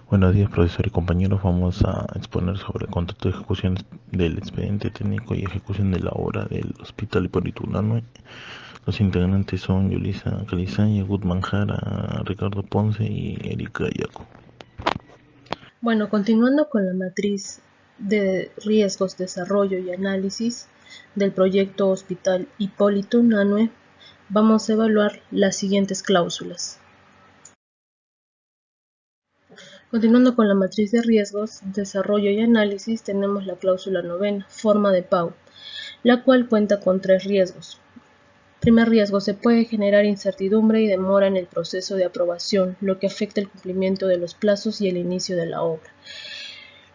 Buenos días, profesor y compañeros. Vamos a exponer sobre el contrato de ejecución del expediente técnico y ejecución de la obra del Hospital Hipólito Unanue. Los integrantes son Yulisa Calizaya, Guzmán Jara, Ricardo Ponce y Erika Yaco. Bueno, continuando con la matriz de riesgos, desarrollo y análisis del proyecto Hospital Hipólito Unanue, vamos a evaluar las siguientes cláusulas. Continuando con la matriz de riesgos, desarrollo y análisis, tenemos la cláusula 9, forma de pago, la cual cuenta con 3 riesgos. Primer riesgo, se puede generar incertidumbre y demora en el proceso de aprobación, lo que afecta el cumplimiento de los plazos y el inicio de la obra.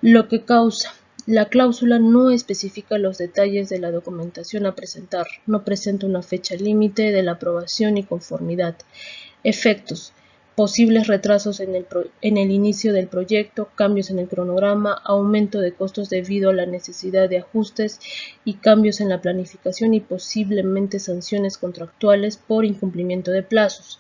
Lo que causa. La cláusula no especifica los detalles de la documentación a presentar, no presenta una fecha límite de la aprobación y conformidad. Efectos. Posibles retrasos en el inicio del proyecto, cambios en el cronograma, aumento de costos debido a la necesidad de ajustes y cambios en la planificación y posiblemente sanciones contractuales por incumplimiento de plazos.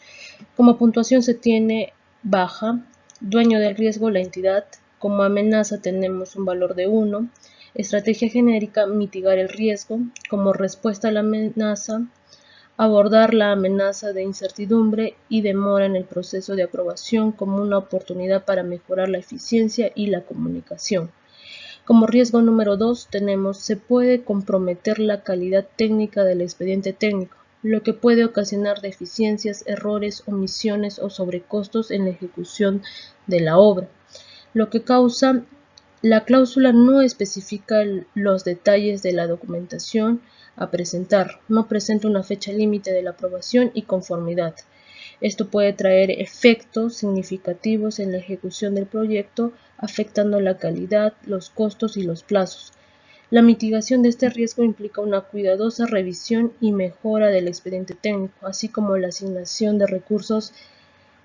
Como puntuación se tiene baja, dueño del riesgo la entidad. Como amenaza tenemos un valor de 1. Estrategia genérica, mitigar el riesgo. Como respuesta a la amenaza, abordar la amenaza de incertidumbre y demora en el proceso de aprobación como una oportunidad para mejorar la eficiencia y la comunicación. Como riesgo número 2 tenemos, se puede comprometer la calidad técnica del expediente técnico, lo que puede ocasionar deficiencias, errores, omisiones o sobrecostos en la ejecución de la obra. Lo que causa, la cláusula no especifica los detalles de la documentación a presentar, no presenta una fecha límite de la aprobación y conformidad. Esto puede traer efectos significativos en la ejecución del proyecto, afectando la calidad, los costos y los plazos. La mitigación de este riesgo implica una cuidadosa revisión y mejora del expediente técnico, así como la asignación de recursos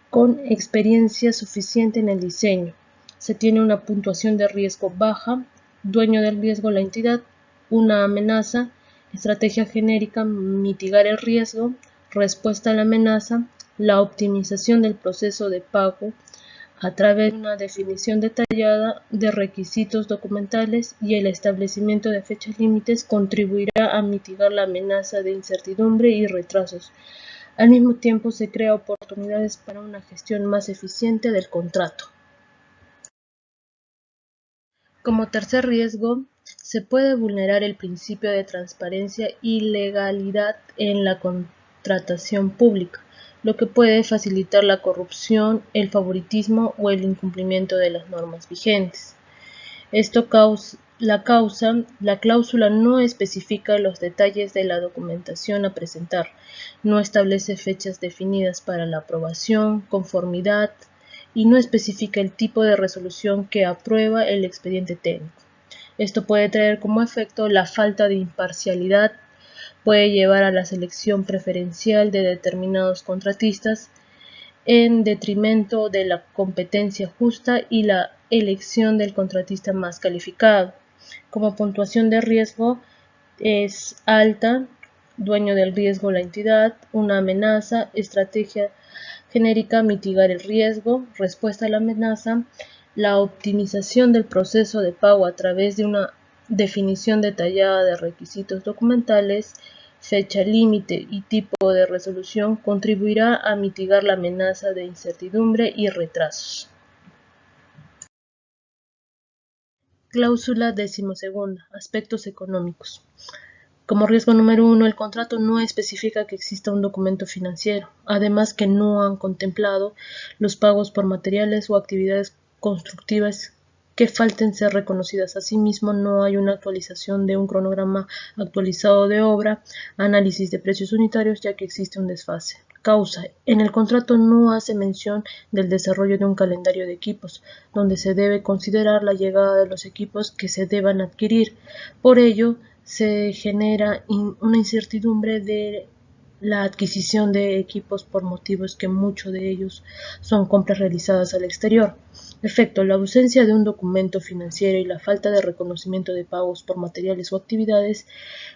con experiencia suficiente en el diseño. Se tiene una puntuación de riesgo baja, dueño del riesgo la entidad, una amenaza, estrategia genérica, mitigar el riesgo, respuesta a la amenaza, la optimización del proceso de pago a través de una definición detallada de requisitos documentales y el establecimiento de fechas límites contribuirá a mitigar la amenaza de incertidumbre y retrasos. Al mismo tiempo, se crea oportunidades para una gestión más eficiente del contrato. Como tercer riesgo, se puede vulnerar el principio de transparencia y legalidad en la contratación pública, lo que puede facilitar la corrupción, el favoritismo o el incumplimiento de las normas vigentes. La cláusula no especifica los detalles de la documentación a presentar, no establece fechas definidas para la aprobación, conformidad y no especifica el tipo de resolución que aprueba el expediente técnico. Esto puede traer como efecto la falta de imparcialidad, puede llevar a la selección preferencial de determinados contratistas en detrimento de la competencia justa y la elección del contratista más calificado. Como puntuación de riesgo es alta, dueño del riesgo la entidad, una amenaza, estrategia genérica, mitigar el riesgo, respuesta a la amenaza, la optimización del proceso de pago a través de una definición detallada de requisitos documentales, fecha límite y tipo de resolución contribuirá a mitigar la amenaza de incertidumbre y retrasos. Cláusula 12. Aspectos económicos. Como riesgo número 1, el contrato no especifica que exista un documento financiero, además que no han contemplado los pagos por materiales o actividades constructivas que falten ser reconocidas. Asimismo, no hay una actualización de un cronograma actualizado de obra, análisis de precios unitarios, ya que existe un desfase. Causa. En el contrato no hace mención del desarrollo de un calendario de equipos, donde se debe considerar la llegada de los equipos que se deban adquirir. Por ello, se genera una incertidumbre de la adquisición de equipos por motivos que muchos de ellos son compras realizadas al exterior. Efecto, la ausencia de un documento financiero y la falta de reconocimiento de pagos por materiales o actividades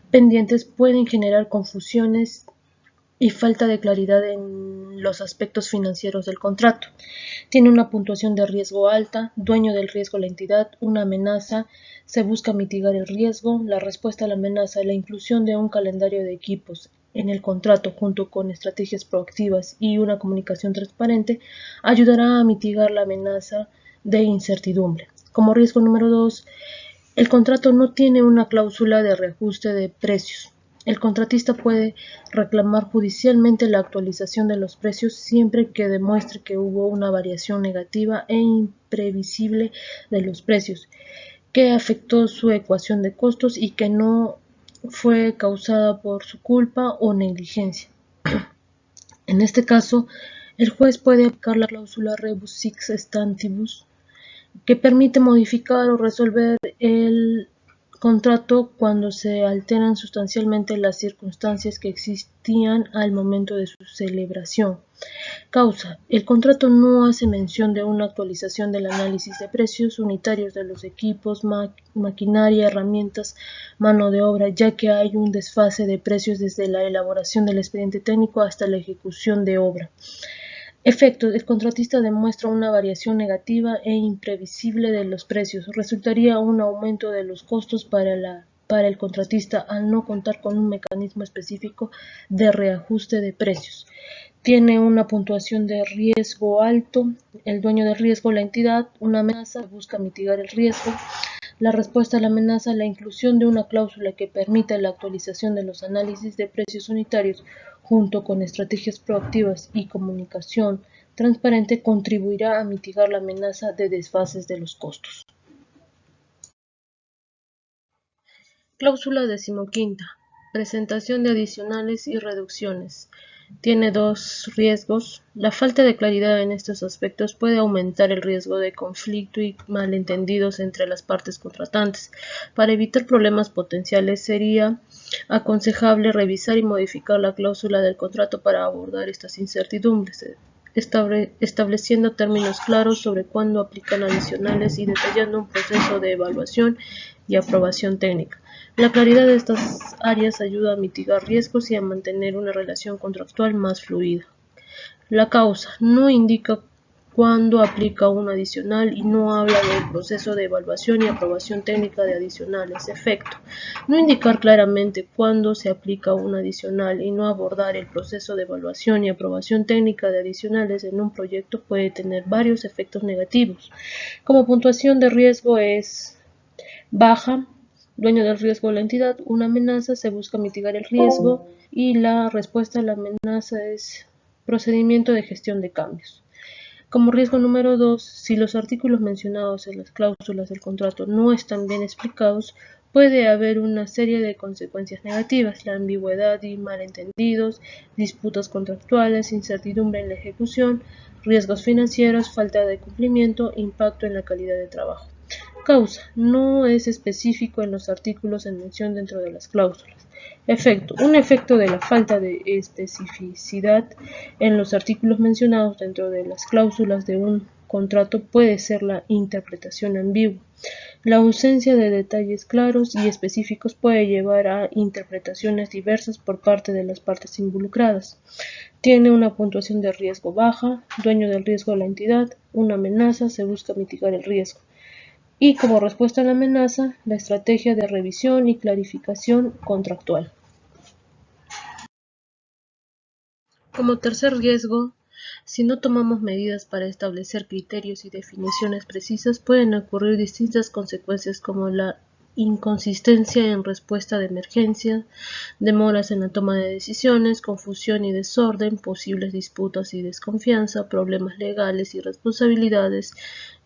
pendientes pueden generar confusiones y falta de claridad en los aspectos financieros del contrato. Tiene una puntuación de riesgo alta, dueño del riesgo la entidad, una amenaza, se busca mitigar el riesgo, la respuesta a la amenaza, la inclusión de un calendario de equipos en el contrato junto con estrategias proactivas y una comunicación transparente ayudará a mitigar la amenaza de incertidumbre. Como riesgo número 2, el contrato no tiene una cláusula de reajuste de precios. El contratista puede reclamar judicialmente la actualización de los precios siempre que demuestre que hubo una variación negativa e imprevisible de los precios, que afectó su ecuación de costos y que no fue causada por su culpa o negligencia. En este caso, el juez puede aplicar la cláusula rebus sic stantibus, que permite modificar o resolver el contrato cuando se alteran sustancialmente las circunstancias que existían al momento de su celebración. Causa: el contrato no hace mención de una actualización del análisis de precios unitarios de los equipos, maquinaria, herramientas, mano de obra, ya que hay un desfase de precios desde la elaboración del expediente técnico hasta la ejecución de obra. Efectos: el contratista demuestra una variación negativa e imprevisible de los precios. Resultaría un aumento de los costos para el contratista al no contar con un mecanismo específico de reajuste de precios. Tiene una puntuación de riesgo alto, el dueño del riesgo la entidad, una amenaza, busca mitigar el riesgo, la respuesta a la amenaza, la inclusión de una cláusula que permita la actualización de los análisis de precios unitarios junto con estrategias proactivas y comunicación transparente contribuirá a mitigar la amenaza de desfases de los costos. Cláusula 15. Presentación de adicionales y reducciones. Tiene dos riesgos. La falta de claridad en estos aspectos puede aumentar el riesgo de conflicto y malentendidos entre las partes contratantes. Para evitar problemas potenciales, sería aconsejable revisar y modificar la cláusula del contrato para abordar estas incertidumbres, estableciendo términos claros sobre cuándo aplican adicionales y detallando un proceso de evaluación y aprobación técnica. La claridad de estas áreas ayuda a mitigar riesgos y a mantener una relación contractual más fluida. La causa no indica cuándo aplica un adicional y no habla del proceso de evaluación y aprobación técnica de adicionales. Efecto: no indicar claramente cuándo se aplica un adicional y no abordar el proceso de evaluación y aprobación técnica de adicionales en un proyecto puede tener varios efectos negativos. Como puntuación de riesgo es baja, dueño del riesgo la entidad, una amenaza, se busca mitigar el riesgo y la respuesta a la amenaza es procedimiento de gestión de cambios. Como riesgo número 2, si los artículos mencionados en las cláusulas del contrato no están bien explicados, puede haber una serie de consecuencias negativas: la ambigüedad y malentendidos, disputas contractuales, incertidumbre en la ejecución, riesgos financieros, falta de cumplimiento, impacto en la calidad de trabajo. Causa: no es específico en los artículos en mención dentro de las cláusulas. Efecto: un efecto de la falta de especificidad en los artículos mencionados dentro de las cláusulas de un contrato puede ser la interpretación ambigua. La ausencia de detalles claros y específicos puede llevar a interpretaciones diversas por parte de las partes involucradas. Tiene una puntuación de riesgo baja, dueño del riesgo la entidad, una amenaza, se busca mitigar el riesgo. Y como respuesta a la amenaza, la estrategia de revisión y clarificación contractual. Como tercer riesgo, si no tomamos medidas para establecer criterios y definiciones precisas, pueden ocurrir distintas consecuencias como la inconsistencia en respuesta de emergencia, demoras en la toma de decisiones, confusión y desorden, posibles disputas y desconfianza, problemas legales y responsabilidades,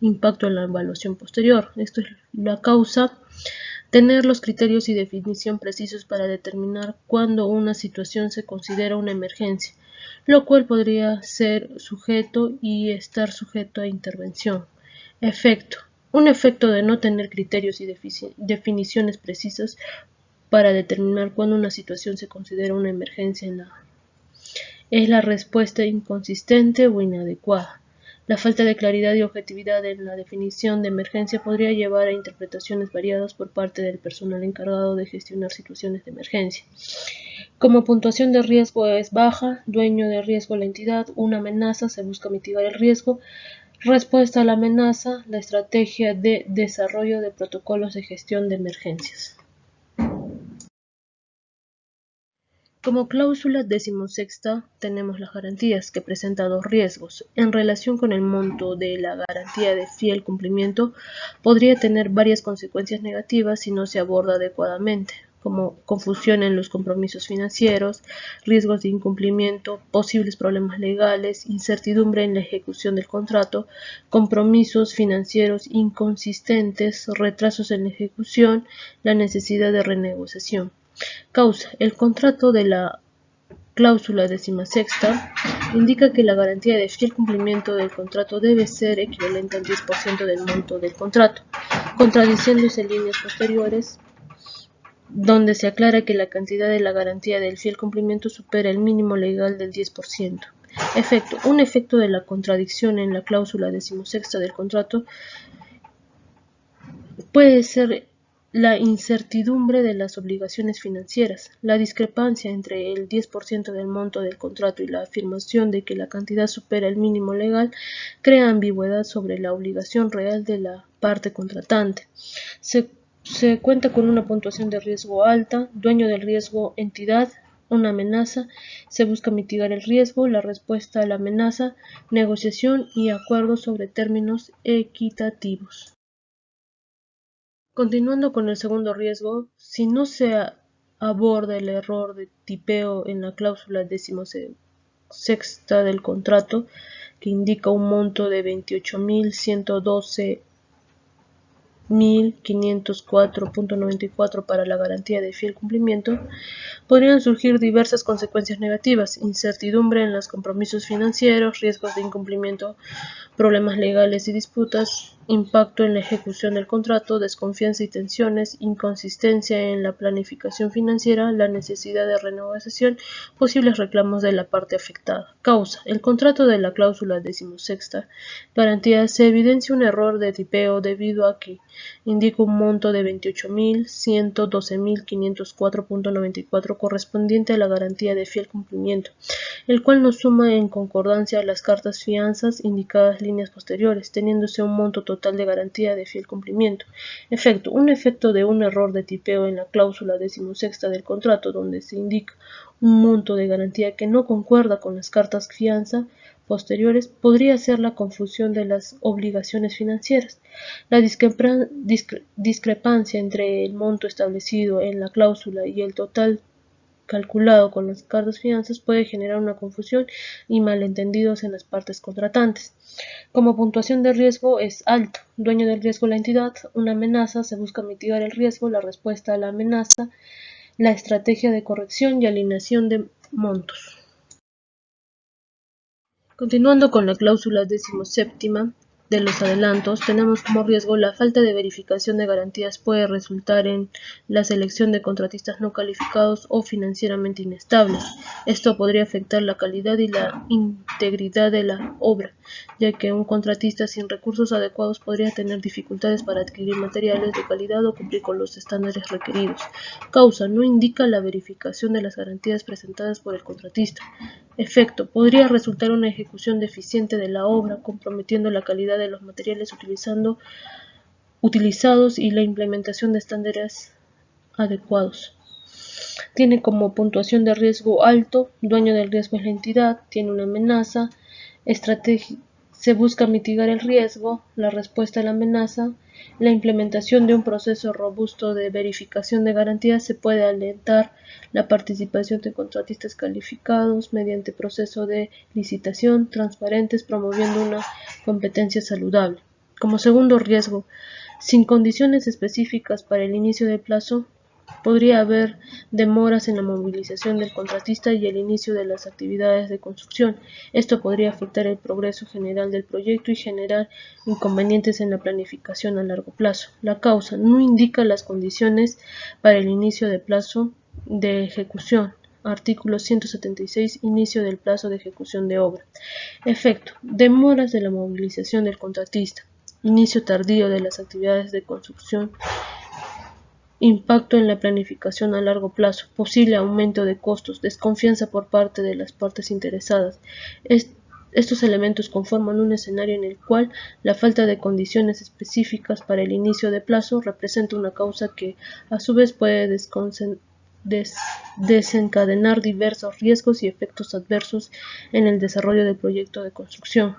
impacto en la evaluación posterior. Esto es la causa. Tener los criterios y definición precisos para determinar cuándo una situación se considera una emergencia, lo cual podría ser sujeto y estar sujeto a intervención. Efecto: un efecto de no tener criterios y definiciones precisas para determinar cuándo una situación se considera una emergencia es la respuesta inconsistente o inadecuada. La falta de claridad y objetividad en la definición de emergencia podría llevar a interpretaciones variadas por parte del personal encargado de gestionar situaciones de emergencia. Como puntuación de riesgo es baja, dueño de riesgo la entidad, una amenaza, se busca mitigar el riesgo, respuesta a la amenaza, la estrategia de desarrollo de protocolos de gestión de emergencias. Como cláusula 16ª tenemos las garantías, que presenta dos riesgos. En relación con el monto de la garantía de fiel cumplimiento, podría tener varias consecuencias negativas si no se aborda adecuadamente, como confusión en los compromisos financieros, riesgos de incumplimiento, posibles problemas legales, incertidumbre en la ejecución del contrato, compromisos financieros inconsistentes, retrasos en la ejecución, la necesidad de renegociación. Causa. El contrato de la cláusula 16ª indica que la garantía de fiel cumplimiento del contrato debe ser equivalente al 10% del monto del contrato, contradiciéndose en líneas posteriores, donde se aclara que la cantidad de la garantía del fiel cumplimiento supera el mínimo legal del 10%. Efecto. Un efecto de la contradicción en la cláusula 16ª del contrato puede ser la incertidumbre de las obligaciones financieras. La discrepancia entre el 10% del monto del contrato y la afirmación de que la cantidad supera el mínimo legal crea ambigüedad sobre la obligación real de la parte contratante. Se cuenta con una puntuación de riesgo alta, dueño del riesgo entidad, una amenaza, se busca mitigar el riesgo, la respuesta a la amenaza, negociación y acuerdos sobre términos equitativos. Continuando con el segundo riesgo, si no se aborda el error de tipeo en la cláusula 16ª del contrato, que indica un monto de 28.112.504.94 para la garantía de fiel cumplimiento, podrían surgir diversas consecuencias negativas: incertidumbre en los compromisos financieros, riesgos de incumplimiento, problemas legales y disputas, impacto en la ejecución del contrato, desconfianza y tensiones, inconsistencia en la planificación financiera, la necesidad de renegociación, posibles reclamos de la parte afectada. Causa. El contrato de la cláusula 16ª garantía se evidencia un error de tipeo debido a que indica un monto de 28.112.504.94 correspondiente a la garantía de fiel cumplimiento, el cual no suma en concordancia a las cartas fianzas indicadas líneas posteriores, teniéndose un monto total de garantía de fiel cumplimiento. Efecto. Un efecto de un error de tipeo en la cláusula 16ª del contrato, donde se indica un monto de garantía que no concuerda con las cartas fianza posteriores, podría ser la confusión de las obligaciones financieras. La discrepancia entre el monto establecido en la cláusula y el total calculado con las cartas fianzas puede generar una confusión y malentendidos en las partes contratantes. Como puntuación de riesgo es alto, dueño del riesgo la entidad, una amenaza, se busca mitigar el riesgo, la respuesta a la amenaza, la estrategia de corrección y alineación de montos. Continuando con la cláusula 17ª de los adelantos, tenemos como riesgo la falta de verificación de garantías puede resultar en la selección de contratistas no calificados o financieramente inestables. Esto podría afectar la calidad y la integridad de la obra, ya que un contratista sin recursos adecuados podría tener dificultades para adquirir materiales de calidad o cumplir con los estándares requeridos. Causa. No indica la verificación de las garantías presentadas por el contratista. Efecto. Podría resultar una ejecución deficiente de la obra, comprometiendo la calidad de los materiales utilizados y la implementación de estándares adecuados. Tiene como puntuación de riesgo alto, dueño del riesgo es la entidad, tiene una amenaza, se busca mitigar el riesgo, la respuesta a la amenaza, la implementación de un proceso robusto de verificación de garantías se puede alentar la participación de contratistas calificados mediante proceso de licitación transparentes, promoviendo una competencia saludable. Como segundo riesgo, sin condiciones específicas para el inicio del plazo, podría haber demoras en la movilización del contratista y el inicio de las actividades de construcción. Esto podría afectar el progreso general del proyecto y generar inconvenientes en la planificación a largo plazo. La causa. No indica las condiciones para el inicio de plazo de ejecución. artículo 176, inicio del plazo de ejecución de obra. Efecto: demoras de la movilización del contratista, inicio tardío de las actividades de construcción, impacto en la planificación a largo plazo, posible aumento de costos, desconfianza por parte de las partes interesadas. Estos elementos conforman un escenario en el cual la falta de condiciones específicas para el inicio de plazo representa una causa que, a su vez, puede desencadenar diversos riesgos y efectos adversos en el desarrollo del proyecto de construcción.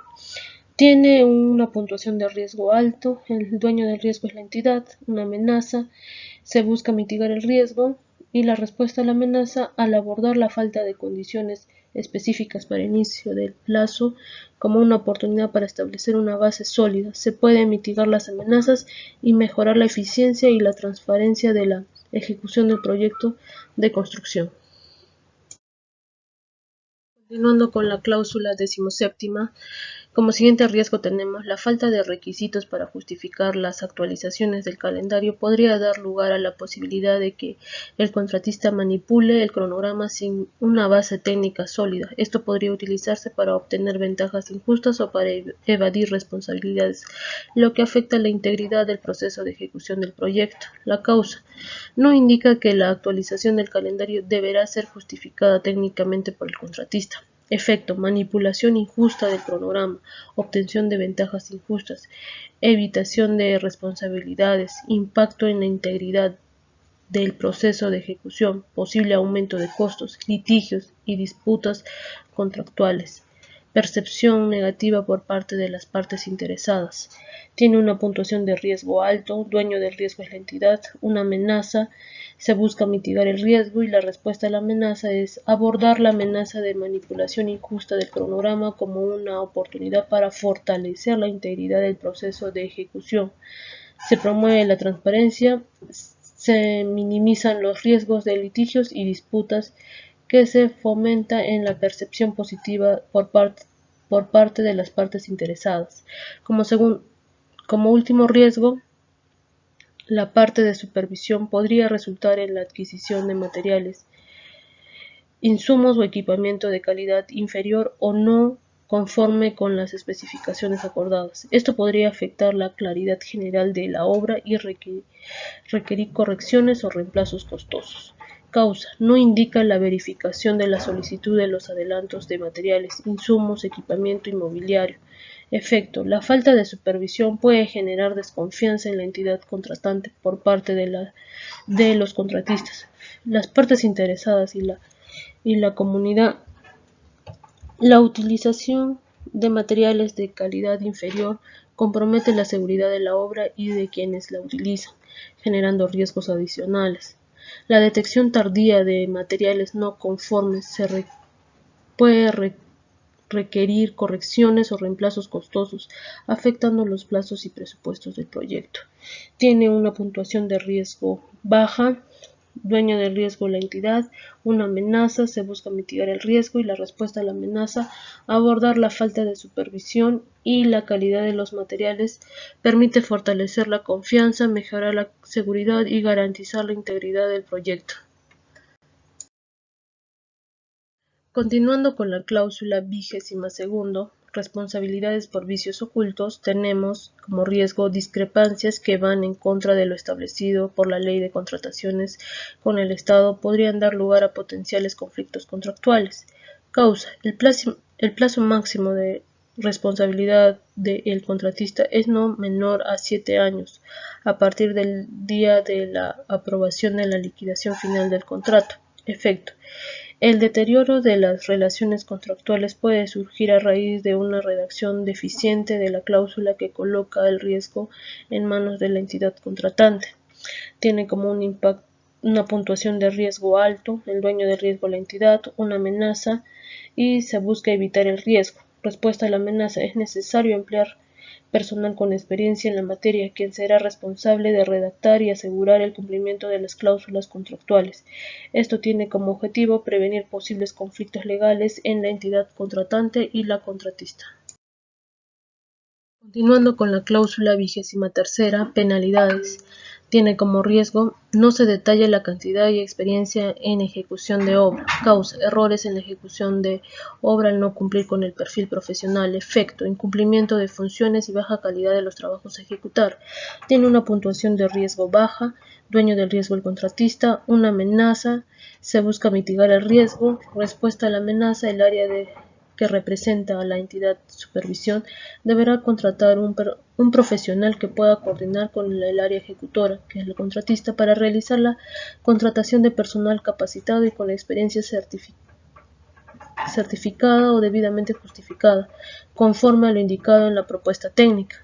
Tiene una puntuación de riesgo alto, el dueño del riesgo es la entidad, una amenaza, se busca mitigar el riesgo y la respuesta a la amenaza al abordar la falta de condiciones específicas para el inicio del plazo como una oportunidad para establecer una base sólida. Se pueden mitigar las amenazas y mejorar la eficiencia y la transparencia de la ejecución del proyecto de construcción. Continuando con la cláusula 17ª, como siguiente riesgo tenemos la falta de requisitos para justificar las actualizaciones del calendario podría dar lugar a la posibilidad de que el contratista manipule el cronograma sin una base técnica sólida. Esto podría utilizarse para obtener ventajas injustas o para evadir responsabilidades, lo que afecta la integridad del proceso de ejecución del proyecto. La causa no indica que la actualización del calendario deberá ser justificada técnicamente por el contratista. Efecto: manipulación injusta del cronograma, obtención de ventajas injustas, evitación de responsabilidades, impacto en la integridad del proceso de ejecución, posible aumento de costos, litigios y disputas contractuales. Percepción negativa por parte de las partes interesadas. Tiene una puntuación de riesgo alto, dueño del riesgo es la entidad, una amenaza, se busca mitigar el riesgo y la respuesta a la amenaza es abordar la amenaza de manipulación injusta del cronograma como una oportunidad para fortalecer la integridad del proceso de ejecución. Se promueve la transparencia, se minimizan los riesgos de litigios y disputas que se fomenta en la percepción positiva por parte de las partes interesadas. Como último riesgo, la parte de supervisión podría resultar en la adquisición de materiales, insumos o equipamiento de calidad inferior o no conforme con las especificaciones acordadas. Esto podría afectar la claridad general de la obra y requerir correcciones o reemplazos costosos. Causa: no indica la verificación de la solicitud de los adelantos de materiales, insumos, equipamiento inmobiliario. Efecto: la falta de supervisión puede generar desconfianza en la entidad contratante por parte de los contratistas, las partes interesadas y la comunidad. La utilización de materiales de calidad inferior compromete la seguridad de la obra y de quienes la utilizan, generando riesgos adicionales. La detección tardía de materiales no conformes puede requerir correcciones o reemplazos costosos, afectando los plazos y presupuestos del proyecto. Tiene una puntuación de riesgo baja, dueño del riesgo la entidad, una amenaza, se busca mitigar el riesgo y la respuesta a la amenaza, abordar la falta de supervisión y la calidad de los materiales, permite fortalecer la confianza, mejorar la seguridad y garantizar la integridad del proyecto. Continuando con la cláusula 22ª, responsabilidades por vicios ocultos, tenemos como riesgo discrepancias que van en contra de lo establecido por la Ley de Contrataciones con el Estado podrían dar lugar a potenciales conflictos contractuales. Causa: el plazo máximo de responsabilidad del contratista es no menor a 7 años a partir del día de la aprobación de la liquidación final del contrato. Efecto: el deterioro de las relaciones contractuales puede surgir a raíz de una redacción deficiente de la cláusula que coloca el riesgo en manos de la entidad contratante. Tiene como una puntuación de riesgo alto, el dueño del riesgo la entidad, una amenaza y se busca evitar el riesgo. Respuesta a la amenaza: es necesario emplear personal con experiencia en la materia, quien será responsable de redactar y asegurar el cumplimiento de las cláusulas contractuales. Esto tiene como objetivo prevenir posibles conflictos legales en la entidad contratante y la contratista. Continuando con la cláusula 23ª, penalidades. Tiene como riesgo No se detalla la cantidad y experiencia en ejecución de obra. Causa: errores en la ejecución de obra al no cumplir con el perfil profesional. Efecto: incumplimiento de funciones y baja calidad de los trabajos a ejecutar. Tiene una puntuación de riesgo baja. Dueño del riesgo el contratista. Una amenaza: se busca mitigar el riesgo. Respuesta a la amenaza: el área que representa a la entidad de supervisión deberá contratar un profesional que pueda coordinar con el área ejecutora, que es el contratista, para realizar la contratación de personal capacitado y con experiencia certificada o debidamente justificada, conforme a lo indicado en la propuesta técnica.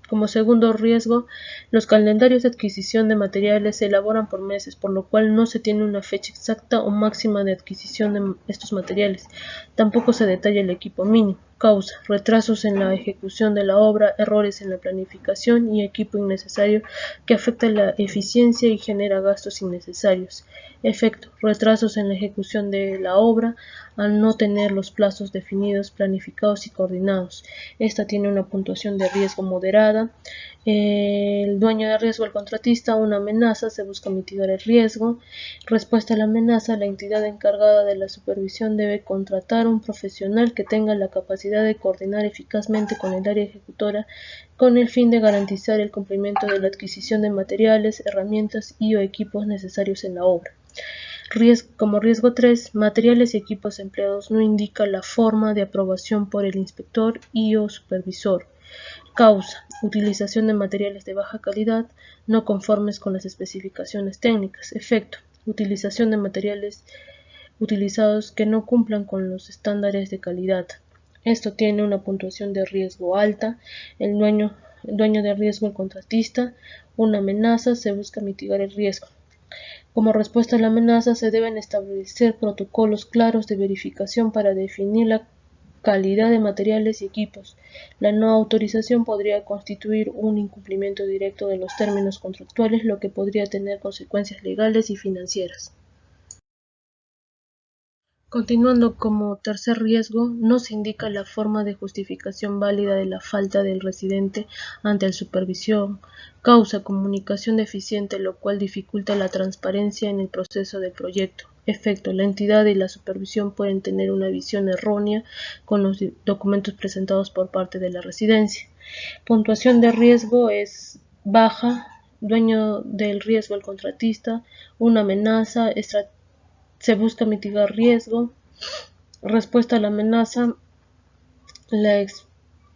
Como segundo riesgo, los calendarios de adquisición de materiales se elaboran por meses, por lo cual no se tiene una fecha exacta o máxima de adquisición de estos materiales. Tampoco se detalla el equipo mínimo. Causa: retrasos en la ejecución de la obra, errores en la planificación y equipo innecesario que afecta la eficiencia y genera gastos innecesarios. Efecto: retrasos en la ejecución de la obra al no tener los plazos definidos, planificados y coordinados. Esta tiene una puntuación de riesgo moderada. El dueño de riesgo, el contratista. Una amenaza: se busca mitigar el riesgo. Respuesta a la amenaza: la entidad encargada de la supervisión debe contratar un profesional que tenga la capacidad de coordinar eficazmente con el área ejecutora con el fin de garantizar el cumplimiento de la adquisición de materiales, herramientas y o equipos necesarios en la obra. Como riesgo 3, materiales y equipos empleados. No indica la forma de aprobación por el inspector y o supervisor. Causa: utilización de materiales de baja calidad, no conformes con las especificaciones técnicas. Efecto: utilización de materiales utilizados que no cumplan con los estándares de calidad. Esto tiene una puntuación de riesgo alta. El dueño de riesgo, el contratista. Una amenaza: se busca mitigar el riesgo. Como respuesta a la amenaza, se deben establecer protocolos claros de verificación para definir la calidad de materiales y equipos. La no autorización podría constituir un incumplimiento directo de los términos contractuales, lo que podría tener consecuencias legales y financieras. Continuando, como tercer riesgo, no se indica la forma de justificación válida de la falta del residente ante la supervisión. Causa: comunicación deficiente, lo cual dificulta la transparencia en el proceso del proyecto. Efecto: la entidad y la supervisión pueden tener una visión errónea con los documentos presentados por parte de la residencia. Puntuación de riesgo es baja. Dueño del riesgo el contratista. Una amenaza: se busca mitigar riesgo. Respuesta a la amenaza: la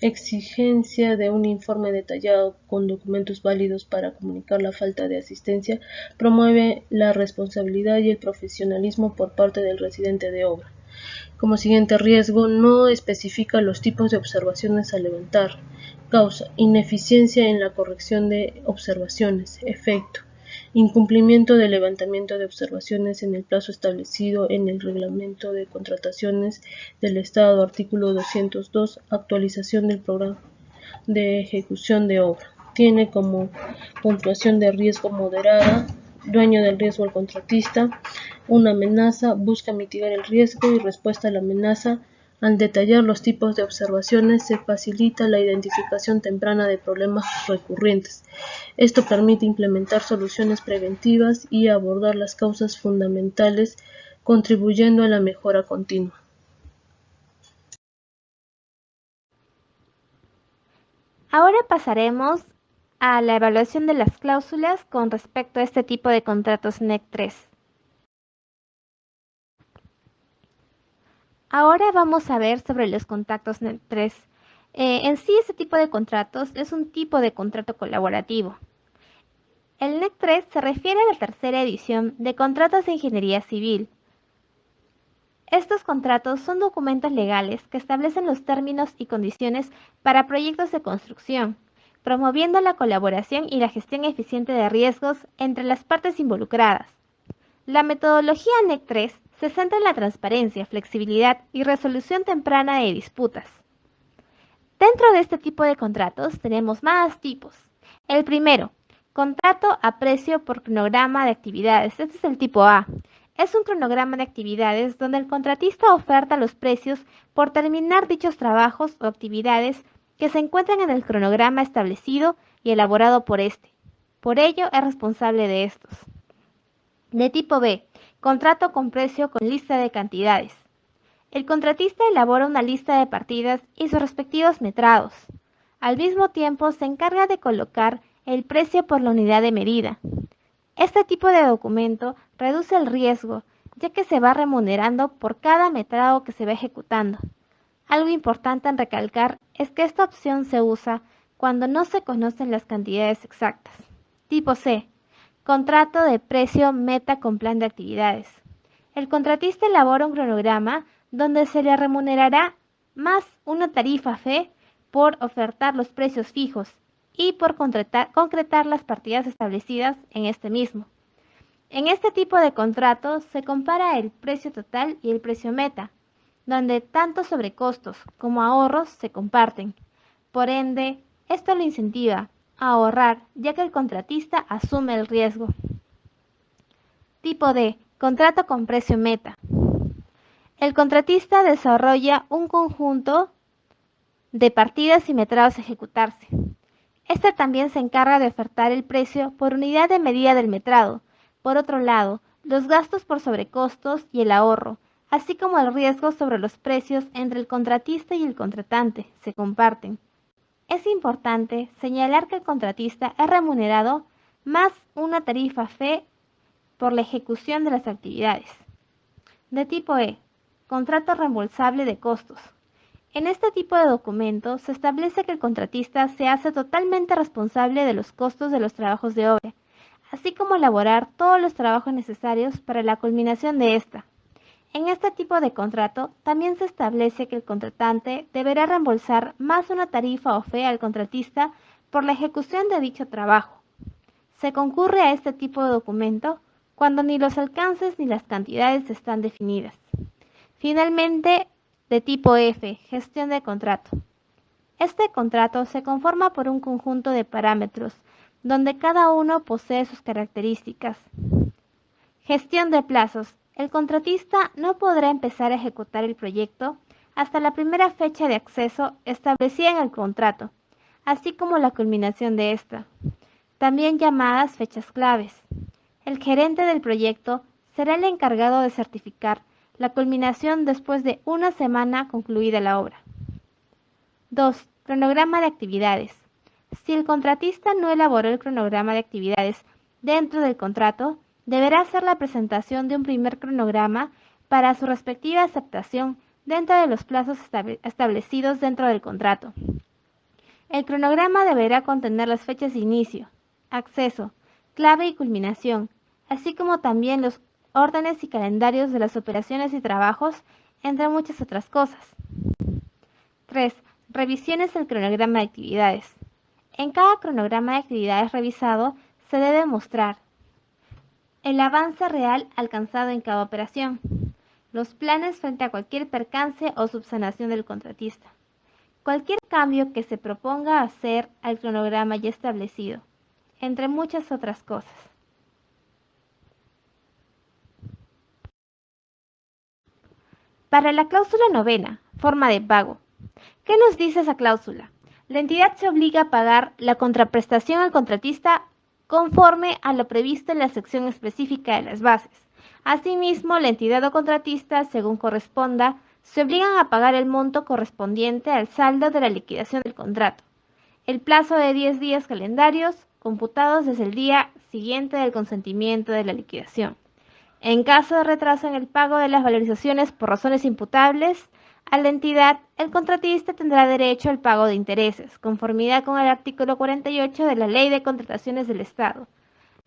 exigencia de un informe detallado con documentos válidos para comunicar la falta de asistencia promueve la responsabilidad y el profesionalismo por parte del residente de obra. Como siguiente riesgo, no especifica los tipos de observaciones a levantar. Causa: ineficiencia en la corrección de observaciones. Efecto: incumplimiento del levantamiento de observaciones en el plazo establecido en el Reglamento de Contrataciones del Estado, artículo 202, actualización del programa de ejecución de obra. Tiene como puntuación de riesgo moderada. Dueño del riesgo el contratista. Una amenaza: busca mitigar el riesgo y respuesta a la amenaza. Al detallar los tipos de observaciones, se facilita la identificación temprana de problemas recurrentes. Esto permite implementar soluciones preventivas y abordar las causas fundamentales, contribuyendo a la mejora continua. Ahora pasaremos a la evaluación de las cláusulas con respecto a este tipo de contratos NEC 3. Ahora vamos a ver sobre los contratos NEC 3. En sí, este tipo de contratos es un tipo de contrato colaborativo. El NEC 3 se refiere a la tercera edición de contratos de ingeniería civil. Estos contratos son documentos legales que establecen los términos y condiciones para proyectos de construcción, promoviendo la colaboración y la gestión eficiente de riesgos entre las partes involucradas. La metodología NEC 3 se centra en la transparencia, flexibilidad y resolución temprana de disputas. Dentro de este tipo de contratos tenemos más tipos. El primero, contrato a precio por cronograma de actividades. Este es el tipo A. Es un cronograma de actividades donde el contratista oferta los precios por terminar dichos trabajos o actividades que se encuentran en el cronograma establecido y elaborado por este. Por ello, es responsable de estos. De tipo B, contrato con precio con lista de cantidades. El contratista elabora una lista de partidas y sus respectivos metrados. Al mismo tiempo, se encarga de colocar el precio por la unidad de medida. Este tipo de documento reduce el riesgo, ya que se va remunerando por cada metrado que se va ejecutando. Algo importante en recalcar es que esta opción se usa cuando no se conocen las cantidades exactas. Tipo C. Contrato de precio meta con plan de actividades. El contratista elabora un cronograma donde se le remunerará más una tarifa fee por ofertar los precios fijos y por concretar las partidas establecidas en este mismo. En este tipo de contratos se compara el precio total y el precio meta, donde tanto sobrecostos como ahorros se comparten. Por ende, esto lo incentiva a ahorrar, ya que el contratista asume el riesgo. Tipo D. Contrato con precio meta. El contratista desarrolla un conjunto de partidas y metrados a ejecutarse. Este también se encarga de ofertar el precio por unidad de medida del metrado. Por otro lado, los gastos por sobrecostos y el ahorro, así como el riesgo sobre los precios entre el contratista y el contratante, se comparten. Es importante señalar que el contratista es remunerado más una tarifa fee por la ejecución de las actividades. De tipo E, contrato reembolsable de costos. En este tipo de documentos se establece que el contratista se hace totalmente responsable de los costos de los trabajos de obra, así como elaborar todos los trabajos necesarios para la culminación de esta. En este tipo de contrato también se establece que el contratante deberá reembolsar más una tarifa o fee al contratista por la ejecución de dicho trabajo. Se concurre a este tipo de documento cuando ni los alcances ni las cantidades están definidas. Finalmente, de tipo F, gestión de contrato. Este contrato se conforma por un conjunto de parámetros, donde cada uno posee sus características. Gestión de plazos. El contratista no podrá empezar a ejecutar el proyecto hasta la primera fecha de acceso establecida en el contrato, así como la culminación de esta, también llamadas fechas claves. El gerente del proyecto será el encargado de certificar la culminación después de una semana concluida la obra. 2. Cronograma de actividades. Si el contratista no elaboró el cronograma de actividades dentro del contrato, deberá hacer la presentación de un primer cronograma para su respectiva aceptación dentro de los plazos establecidos dentro del contrato. El cronograma deberá contener las fechas de inicio, acceso, clave y culminación, así como también los órdenes y calendarios de las operaciones y trabajos, entre muchas otras cosas. 3. Revisiones del cronograma de actividades. En cada cronograma de actividades revisado se debe mostrar el avance real alcanzado en cada operación, los planes frente a cualquier percance o subsanación del contratista, cualquier cambio que se proponga hacer al cronograma ya establecido, entre muchas otras cosas. Para la cláusula novena, forma de pago. ¿Qué nos dice esa cláusula? La entidad se obliga a pagar la contraprestación al contratista conforme a lo previsto en la sección específica de las bases. Asimismo, la entidad o contratista, según corresponda, se obligan a pagar el monto correspondiente al saldo de la liquidación del contrato. El plazo de 10 días calendarios, computados desde el día siguiente del consentimiento de la liquidación. En caso de retraso en el pago de las valorizaciones por razones imputables a la entidad, el contratista tendrá derecho al pago de intereses, conformidad con el artículo 48 de la Ley de Contrataciones del Estado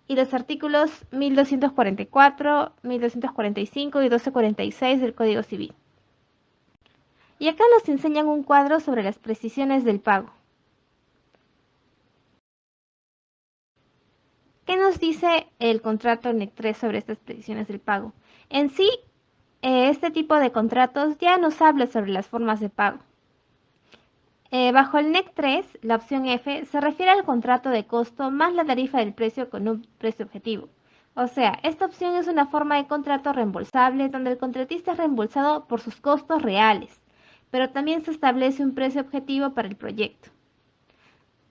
y los artículos 1244, 1245 y 1246 del Código Civil. Y acá nos enseñan un cuadro sobre las precisiones del pago. ¿Qué nos dice el contrato NEC 3 sobre estas precisiones del pago? En sí, este tipo de contratos ya nos habla sobre las formas de pago. Bajo el NEC 3, la opción F se refiere al contrato de costo más la tarifa del precio con un precio objetivo. O sea, esta opción es una forma de contrato reembolsable donde el contratista es reembolsado por sus costos reales, pero también se establece un precio objetivo para el proyecto.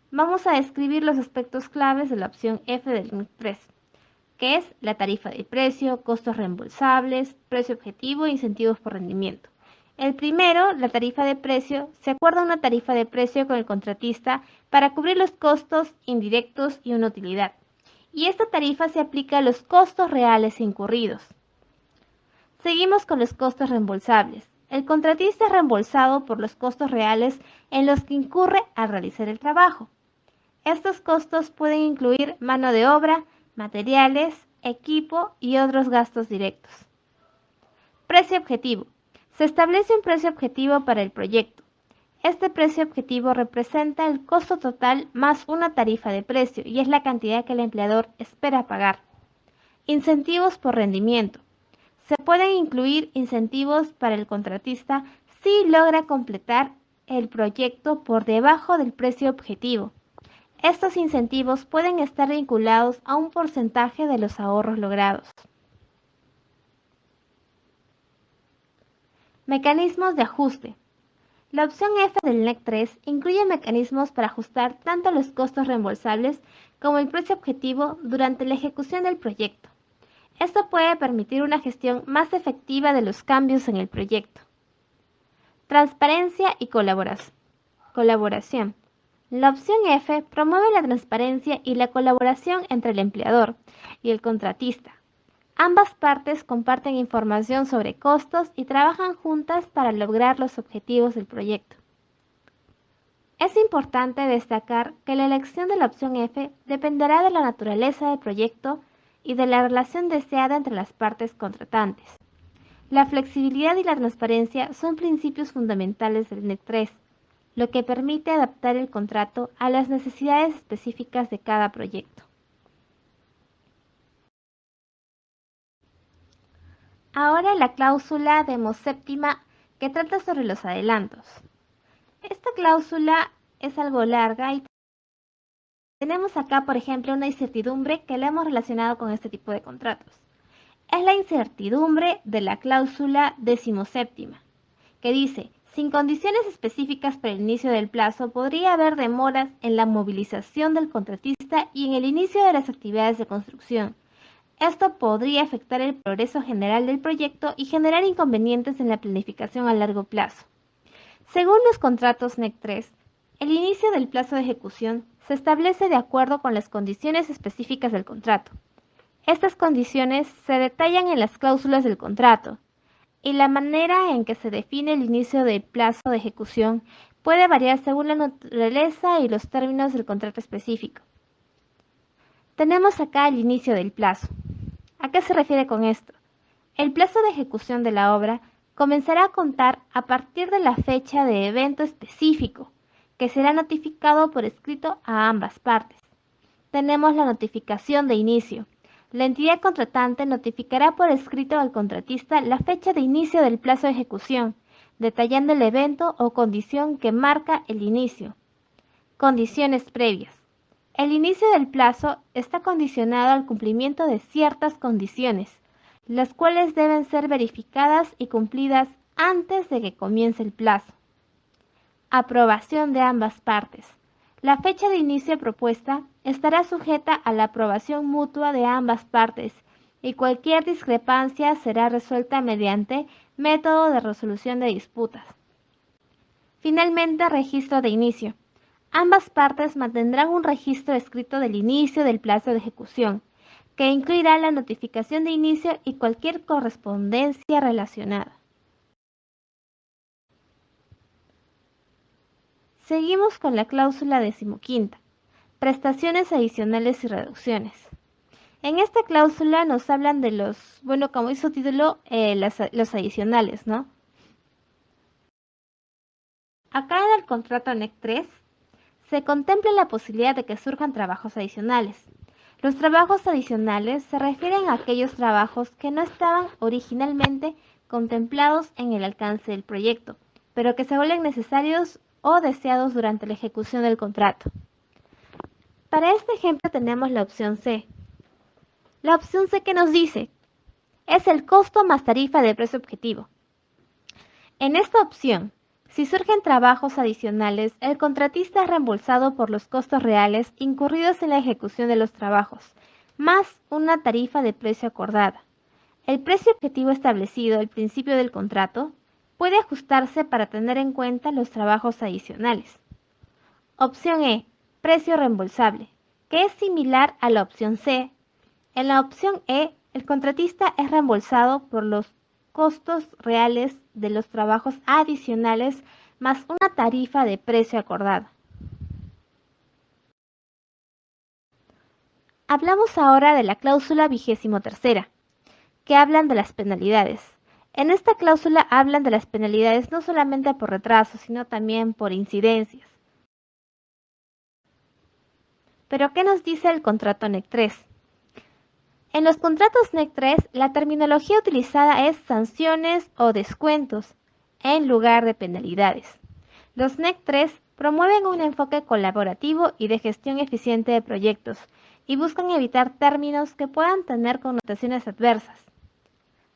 Vamos a describir los aspectos claves de la opción F del NEC 3. que es la tarifa de precio, costos reembolsables, precio objetivo e incentivos por rendimiento. El primero, la tarifa de precio, se acuerda una tarifa de precio con el contratista para cubrir los costos indirectos y una utilidad. Y esta tarifa se aplica a los costos reales incurridos. Seguimos con los costos reembolsables. El contratista es reembolsado por los costos reales en los que incurre al realizar el trabajo. Estos costos pueden incluir mano de obra, materiales, equipo y otros gastos directos. Precio objetivo. Se establece un precio objetivo para el proyecto. Este precio objetivo representa el costo total más una tarifa de precio y es la cantidad que el empleador espera pagar. Incentivos por rendimiento. Se pueden incluir incentivos para el contratista si logra completar el proyecto por debajo del precio objetivo. Estos incentivos pueden estar vinculados a un porcentaje de los ahorros logrados. Mecanismos de ajuste. La opción F del NEC 3 incluye mecanismos para ajustar tanto los costos reembolsables como el precio objetivo durante la ejecución del proyecto. Esto puede permitir una gestión más efectiva de los cambios en el proyecto. Transparencia y colaboración. La opción F promueve la transparencia y la colaboración entre el empleador y el contratista. Ambas partes comparten información sobre costos y trabajan juntas para lograr los objetivos del proyecto. Es importante destacar que la elección de la opción F dependerá de la naturaleza del proyecto y de la relación deseada entre las partes contratantes. La flexibilidad y la transparencia son principios fundamentales del NEC 3, lo que permite adaptar el contrato a las necesidades específicas de cada proyecto. Ahora la cláusula demoséptima que trata sobre los adelantos. Esta cláusula es algo larga y tenemos acá, por ejemplo, una incertidumbre que la hemos relacionado con este tipo de contratos. Es la incertidumbre de la cláusula decimoséptima, que dice: sin condiciones específicas para el inicio del plazo, podría haber demoras en la movilización del contratista y en el inicio de las actividades de construcción. Esto podría afectar el progreso general del proyecto y generar inconvenientes en la planificación a largo plazo. Según los contratos NEC 3, el inicio del plazo de ejecución se establece de acuerdo con las condiciones específicas del contrato. Estas condiciones se detallan en las cláusulas del contrato, y la manera en que se define el inicio del plazo de ejecución puede variar según la naturaleza y los términos del contrato específico. Tenemos acá el inicio del plazo. ¿A qué se refiere con esto? El plazo de ejecución de la obra comenzará a contar a partir de la fecha de evento específico, que será notificado por escrito a ambas partes. Tenemos la notificación de inicio. La entidad contratante notificará por escrito al contratista la fecha de inicio del plazo de ejecución, detallando el evento o condición que marca el inicio. Condiciones previas. El inicio del plazo está condicionado al cumplimiento de ciertas condiciones, las cuales deben ser verificadas y cumplidas antes de que comience el plazo. Aprobación de ambas partes. La fecha de inicio propuesta estará sujeta a la aprobación mutua de ambas partes y cualquier discrepancia será resuelta mediante método de resolución de disputas. Finalmente, registro de inicio. Ambas partes mantendrán un registro escrito del inicio del plazo de ejecución, que incluirá la notificación de inicio y cualquier correspondencia relacionada. Seguimos con la cláusula 15ª, prestaciones adicionales y reducciones. En esta cláusula nos hablan de los, como hizo título, los adicionales, ¿no? Acá en el contrato NEC 3 se contempla la posibilidad de que surjan trabajos adicionales. Los trabajos adicionales se refieren a aquellos trabajos que no estaban originalmente contemplados en el alcance del proyecto, pero que se vuelven necesarios o deseados durante la ejecución del contrato. Para este ejemplo tenemos la opción C. La opción C, que nos dice, es el costo más tarifa de precio objetivo. En esta opción, si surgen trabajos adicionales, el contratista es reembolsado por los costos reales incurridos en la ejecución de los trabajos, más una tarifa de precio acordada. El precio objetivo establecido al principio del contrato puede ajustarse para tener en cuenta los trabajos adicionales. Opción E, precio reembolsable, que es similar a la opción C. En la opción E, el contratista es reembolsado por los costos reales de los trabajos adicionales más una tarifa de precio acordada. Hablamos ahora de la cláusula 23ª, que hablan de las penalidades. En esta cláusula hablan de las penalidades no solamente por retraso, sino también por incidencias. ¿Pero qué nos dice el contrato NEC 3? En los contratos NEC 3, la terminología utilizada es sanciones o descuentos, en lugar de penalidades. Los NEC 3 promueven un enfoque colaborativo y de gestión eficiente de proyectos, y buscan evitar términos que puedan tener connotaciones adversas.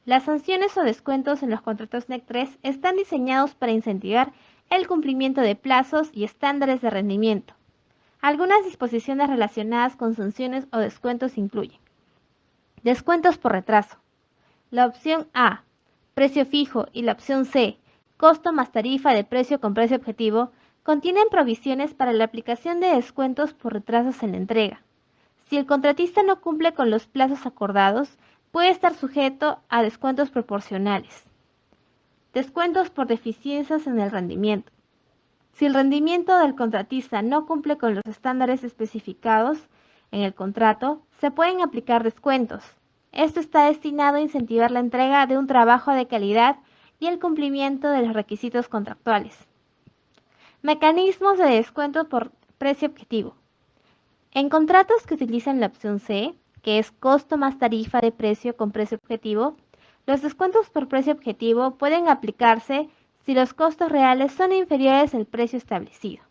Las sanciones o descuentos en los contratos NEC 3 están diseñados para incentivar el cumplimiento de plazos y estándares de rendimiento. Algunas disposiciones relacionadas con sanciones o descuentos incluyen descuentos por retraso. La opción A, precio fijo, y la opción C, costo más tarifa de precio con precio objetivo, contienen provisiones para la aplicación de descuentos por retrasos en la entrega. Si el contratista no cumple con los plazos acordados, puede estar sujeto a descuentos proporcionales. Descuentos por deficiencias en el rendimiento. Si el rendimiento del contratista no cumple con los estándares especificados en el contrato, se pueden aplicar descuentos. Esto está destinado a incentivar la entrega de un trabajo de calidad y el cumplimiento de los requisitos contractuales. Mecanismos de descuento por precio objetivo. En contratos que utilizan la opción C, que es costo más tarifa de precio con precio objetivo, los descuentos por precio objetivo pueden aplicarse si los costos reales son inferiores al precio establecido.